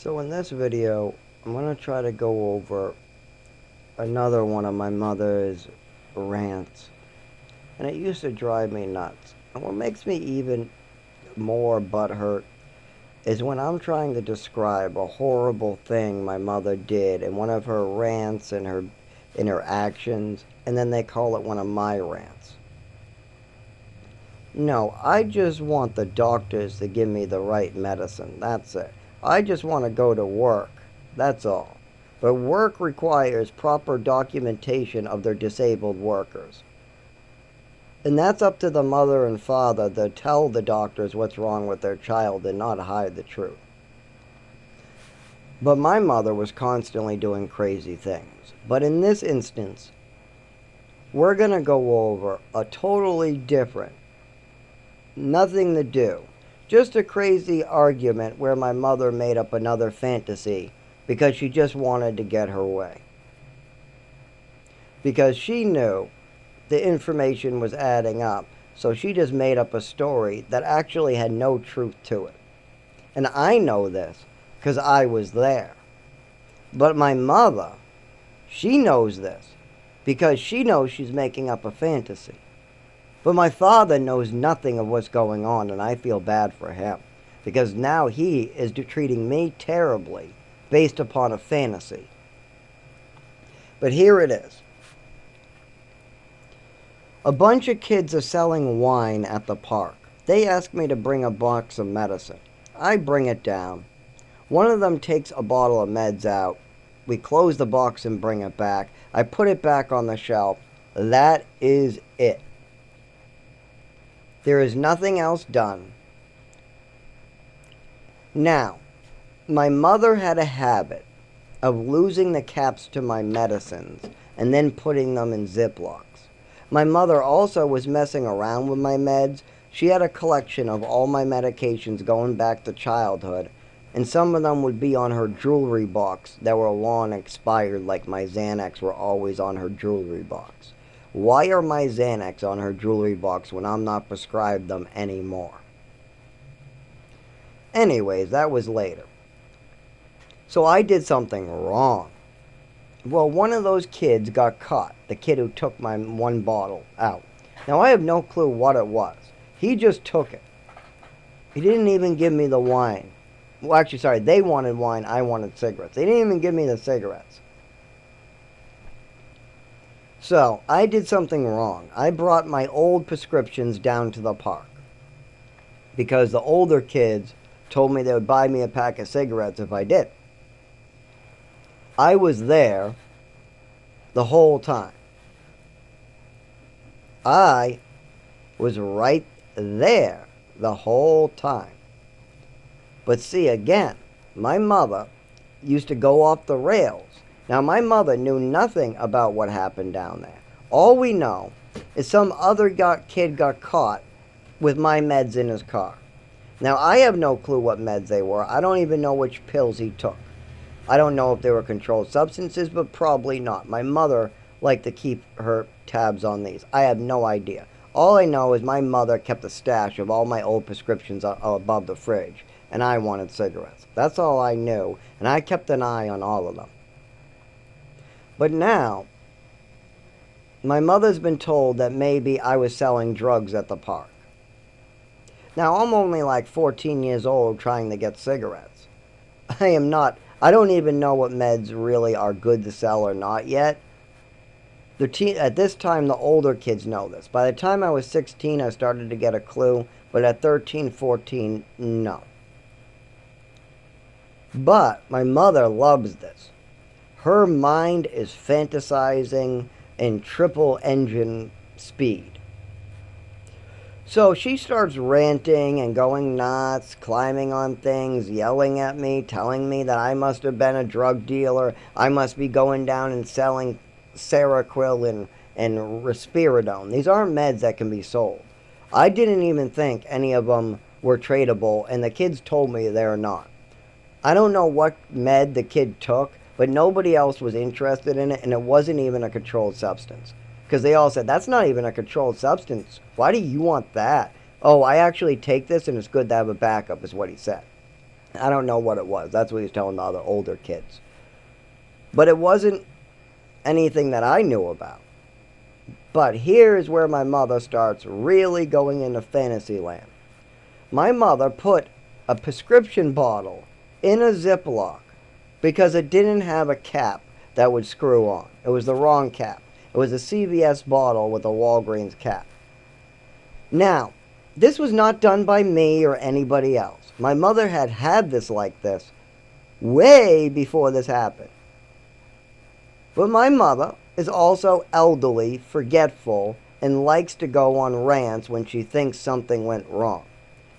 So in this video, I'm going to try to go over another one of my mother's rants. And it used to drive me nuts. And what makes me even more butthurt is when I'm trying to describe a horrible thing my mother did in one of her rants and her actions, and then they call it one of my rants. No, I just want the doctors to give me the right medicine. That's it. I just want to go to work. That's all. But work requires proper documentation of their disabled workers. And that's up to the mother and father to tell the doctors what's wrong with their child and not hide the truth. But my mother was constantly doing crazy things. But in this instance, we're going to go over a totally different, nothing to do, just a crazy argument where my mother made up another fantasy because she just wanted to get her way. Because she knew the information was adding up, so she just made up a story that actually had no truth to it. And I know this because I was there. But my mother, she knows this because she knows she's making up a fantasy. But my father knows nothing of what's going on, and I feel bad for him because now he is treating me terribly based upon a fantasy. But here it is. A bunch of kids are selling wine at the park. They ask me to bring a box of medicine. I bring it down. One of them takes a bottle of meds out. We close the box and bring it back. I put it back on the shelf. That is it. There is nothing else done. Now, my mother had a habit of losing the caps to my medicines and then putting them in Ziplocs. My mother also was messing around with my meds. She had a collection of all my medications going back to childhood, and some of them would be on her jewelry box that were long expired, like my Xanax were always on her jewelry box. Why are my Xanax on her jewelry box when I'm not prescribed them anymore? Anyways, that was later. So I did something wrong. Well, one of those kids got caught, the kid who took my one bottle out. Now, I have no clue what it was. He just took it. He didn't even give me the wine. Well, actually, sorry, they wanted wine, I wanted cigarettes. They didn't even give me the cigarettes. So, I did something wrong. I brought my old prescriptions down to the park because the older kids told me they would buy me a pack of cigarettes if I did. I was there the whole time. I was right there the whole time. But see, again, my mother used to go off the rails. Now, my mother knew nothing about what happened down there. All we know is some other kid got caught with my meds in his car. Now, I have no clue what meds they were. I don't even know which pills he took. I don't know if they were controlled substances, but probably not. My mother liked to keep her tabs on these. I have no idea. All I know is my mother kept a stash of all my old prescriptions above the fridge, and I wanted cigarettes. That's all I knew, and I kept an eye on all of them. But now, my mother's been told that maybe I was selling drugs at the park. Now, I'm only like 14 years old trying to get cigarettes. I don't even know what meds really are good to sell or not yet. At this time, the older kids know this. By the time I was 16, I started to get a clue, but at 13, 14, no. But my mother loves this. Her mind is fantasizing in triple engine speed. So she starts ranting and going nuts, climbing on things, yelling at me, telling me that I must have been a drug dealer. I must be going down and selling Seroquel and Risperidone. These aren't meds that can be sold. I didn't even think any of them were tradable, and the kids told me they're not. I don't know what med the kid took, but nobody else was interested in it, and it wasn't even a controlled substance. Because they all said, that's not even a controlled substance. Why do you want that? Oh, I actually take this, and it's good to have a backup, is what he said. I don't know what it was. That's what he was telling the other older kids. But it wasn't anything that I knew about. But here's where my mother starts really going into fantasy land. My mother put a prescription bottle in a Ziploc because it didn't have a cap that would screw on. It was the wrong cap. It was a CVS bottle with a Walgreens cap. Now, this was not done by me or anybody else. My mother had this like this way before this happened. But my mother is also elderly, forgetful, and likes to go on rants when she thinks something went wrong.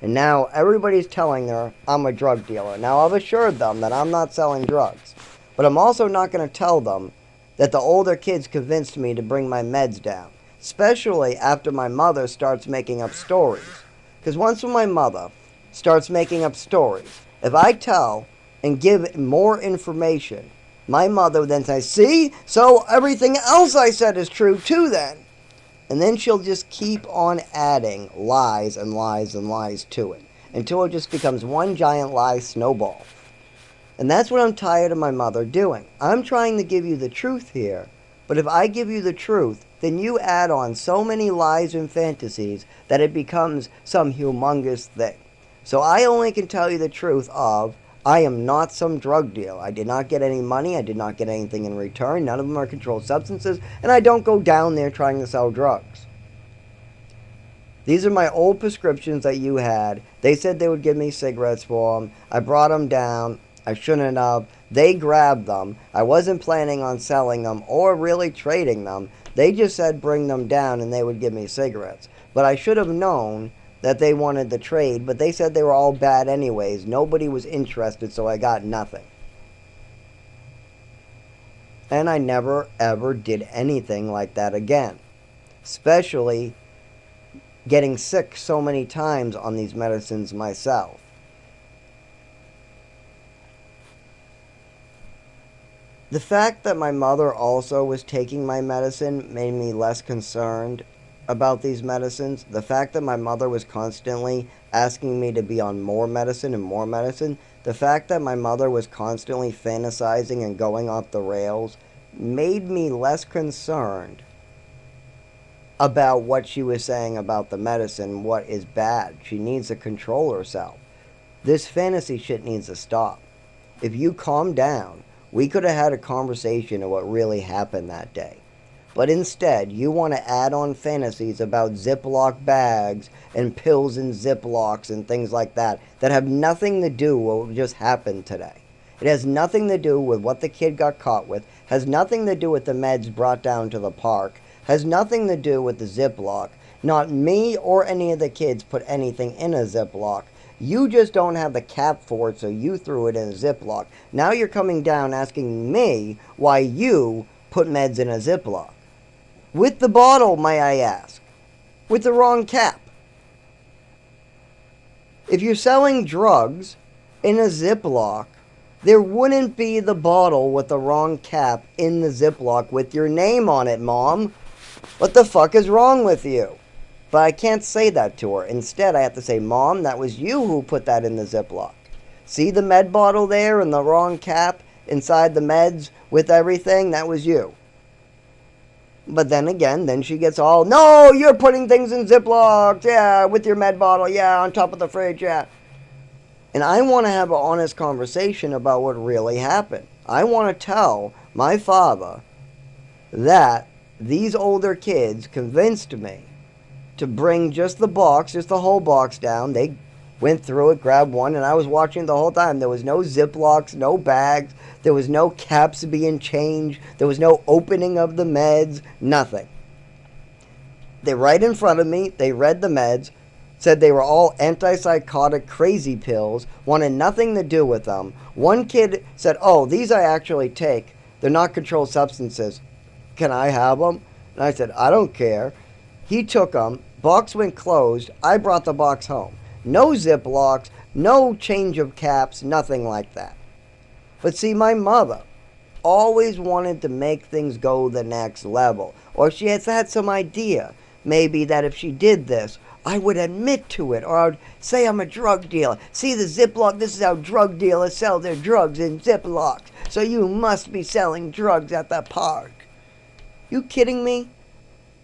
And now everybody's telling her I'm a drug dealer. Now, I've assured them that I'm not selling drugs. But I'm also not going to tell them that the older kids convinced me to bring my meds down. Especially after my mother starts making up stories. Because once my mother starts making up stories, if I tell and give more information, my mother then says, see? So everything else I said is true too then. And then she'll just keep on adding lies and lies and lies to it until it just becomes one giant lie snowball. And that's what I'm tired of my mother doing. I'm trying to give you the truth here, but if I give you the truth, then you add on so many lies and fantasies that it becomes some humongous thing. So I only can tell you the truth of, I am not some drug dealer. I did not get any money. I did not get anything in return. None of them are controlled substances. And I don't go down there trying to sell drugs. These are my old prescriptions that you had. They said they would give me cigarettes for them. I brought them down. I shouldn't have. They grabbed them. I wasn't planning on selling them or really trading them. They just said bring them down and they would give me cigarettes. But I should have known that they wanted the trade, but they said they were all bad anyways. Nobody was interested, so I got nothing. And I never, ever did anything like that again. Especially getting sick so many times on these medicines myself. The fact that my mother also was taking my medicine made me less concerned about these medicines. The fact that my mother was constantly asking me to be on more medicine and more medicine, the fact that my mother was constantly fantasizing and going off the rails made me less concerned about what she was saying about the medicine, what is bad. She needs to control herself. This fantasy shit needs to stop. If you calm down, we could have had a conversation of what really happened that day. But instead, you want to add on fantasies about Ziploc bags and pills in Ziplocs and things like that that have nothing to do with what just happened today. It has nothing to do with what the kid got caught with, has nothing to do with the meds brought down to the park, has nothing to do with the Ziploc. Not me or any of the kids put anything in a Ziploc. You just don't have the cap for it, so you threw it in a Ziploc. Now you're coming down asking me why you put meds in a Ziploc. With the bottle, may I ask? With the wrong cap. If you're selling drugs in a Ziploc, there wouldn't be the bottle with the wrong cap in the Ziploc with your name on it, Mom. What the fuck is wrong with you? But I can't say that to her. Instead, I have to say, Mom, that was you who put that in the Ziploc. See the med bottle there and the wrong cap inside the meds with everything? That was you. But then again, then she gets all, no, you're putting things in Ziplocs, yeah, with your med bottle, yeah, on top of the fridge, yeah. And I want to have an honest conversation about what really happened. I want to tell my father that these older kids convinced me to bring just the box, just the whole box down. They went through it, grabbed one, and I was watching the whole time. There was no Ziplocs, no bags. There was no caps being changed. There was no opening of the meds, nothing. They right in front of me, they read the meds, said they were all antipsychotic crazy pills, wanted nothing to do with them. One kid said, oh, these I actually take. They're not controlled substances. Can I have them? And I said, I don't care. He took them. Box went closed. I brought the box home. No Ziplocs, no change of caps, nothing like that. But see, my mother always wanted to make things go the next level. Or she has had some idea, maybe, that if she did this, I would admit to it, or I would say I'm a drug dealer. See the Ziploc, this is how drug dealers sell their drugs in Ziplocs. So you must be selling drugs at the park. You kidding me?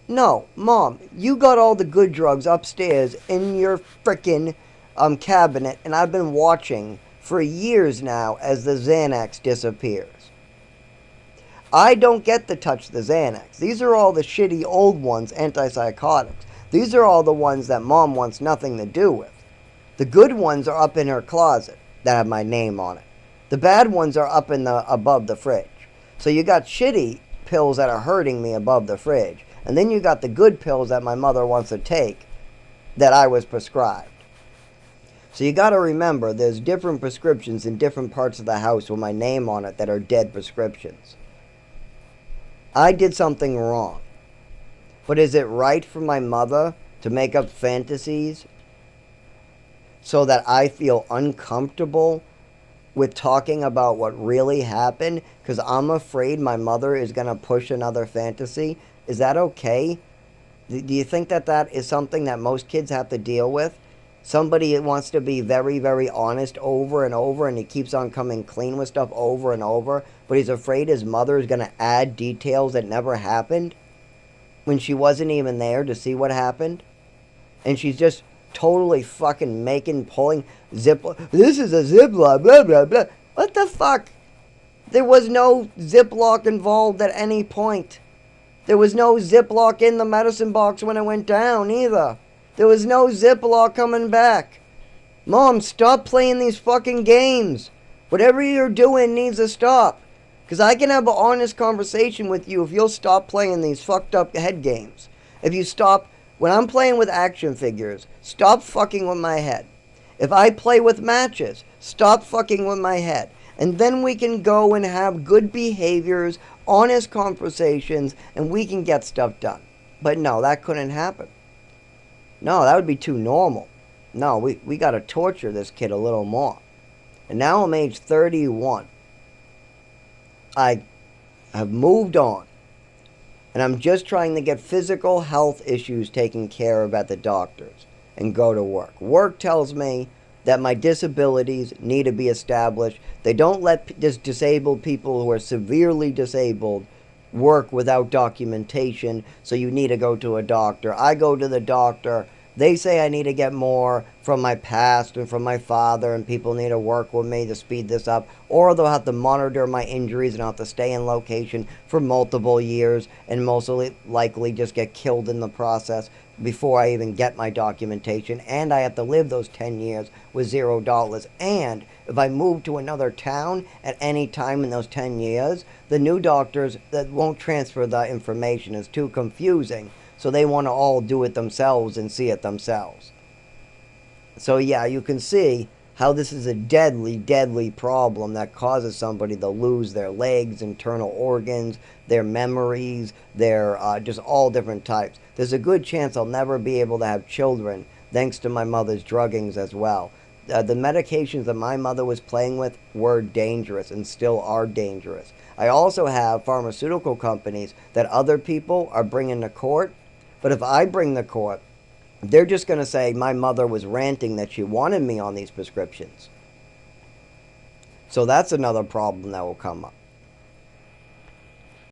No, Mom, you got all the good drugs upstairs in your frickin' cabinet, and I've been watching for years now as the Xanax disappears. I don't get to touch the Xanax. These are all the shitty old ones, antipsychotics. These are all the ones that Mom wants nothing to do with. The good ones are up in her closet that have my name on it. The bad ones are up in the above the fridge. So you got shitty pills that are hurting me above the fridge. And then you got the good pills that my mother wants to take that I was prescribed. So you got to remember, there's different prescriptions in different parts of the house with my name on it that are dead prescriptions. I did something wrong. But is it right for my mother to make up fantasies so that I feel uncomfortable with talking about what really happened because I'm afraid my mother is going to push another fantasy? Is that okay? Do you think that that is something that most kids have to deal with? Somebody wants to be very, very honest over and over, and he keeps on coming clean with stuff over and over, but he's afraid his mother is going to add details that never happened when she wasn't even there to see what happened. And she's just totally fucking pulling Ziploc. This is a Ziploc, blah, blah, blah. What the fuck? There was no Ziploc involved at any point. There was no Ziploc in the medicine box when it went down either. There was no Ziploc coming back. Mom, stop playing these fucking games. Whatever you're doing needs to stop. Because I can have an honest conversation with you if you'll stop playing these fucked up head games. If you stop, when I'm playing with action figures, stop fucking with my head. If I play with matches, stop fucking with my head. And then we can go and have good behaviors, honest conversations, and we can get stuff done. But no, that couldn't happen. No, that would be too normal. No, we got to torture this kid a little more. And now I'm age 31. I have moved on. And I'm just trying to get physical health issues taken care of at the doctors and go to work. Work tells me that my disabilities need to be established. They don't let disabled people who are severely disabled work without documentation, so you need to go to a doctor. I go to the doctor. They say I need to get more from my past and from my father, and people need to work with me to speed this up, or they'll have to monitor my injuries and I'll have to stay in location for multiple years and most likely just get killed in the process before I even get my documentation, and I have to live those 10 years with $0. And if I move to another town at any time in those 10 years, the new doctors that won't transfer the information. Is too confusing. So they want to all do it themselves and see it themselves. So yeah, you can see how this is a deadly, deadly problem that causes somebody to lose their legs, internal organs, their memories, their just all different types. There's a good chance I'll never be able to have children thanks to my mother's druggings as well. The medications that my mother was playing with were dangerous and still are dangerous. I also have pharmaceutical companies that other people are bringing to court. But if I bring the court, they're just going to say my mother was ranting that she wanted me on these prescriptions. So that's another problem that will come up.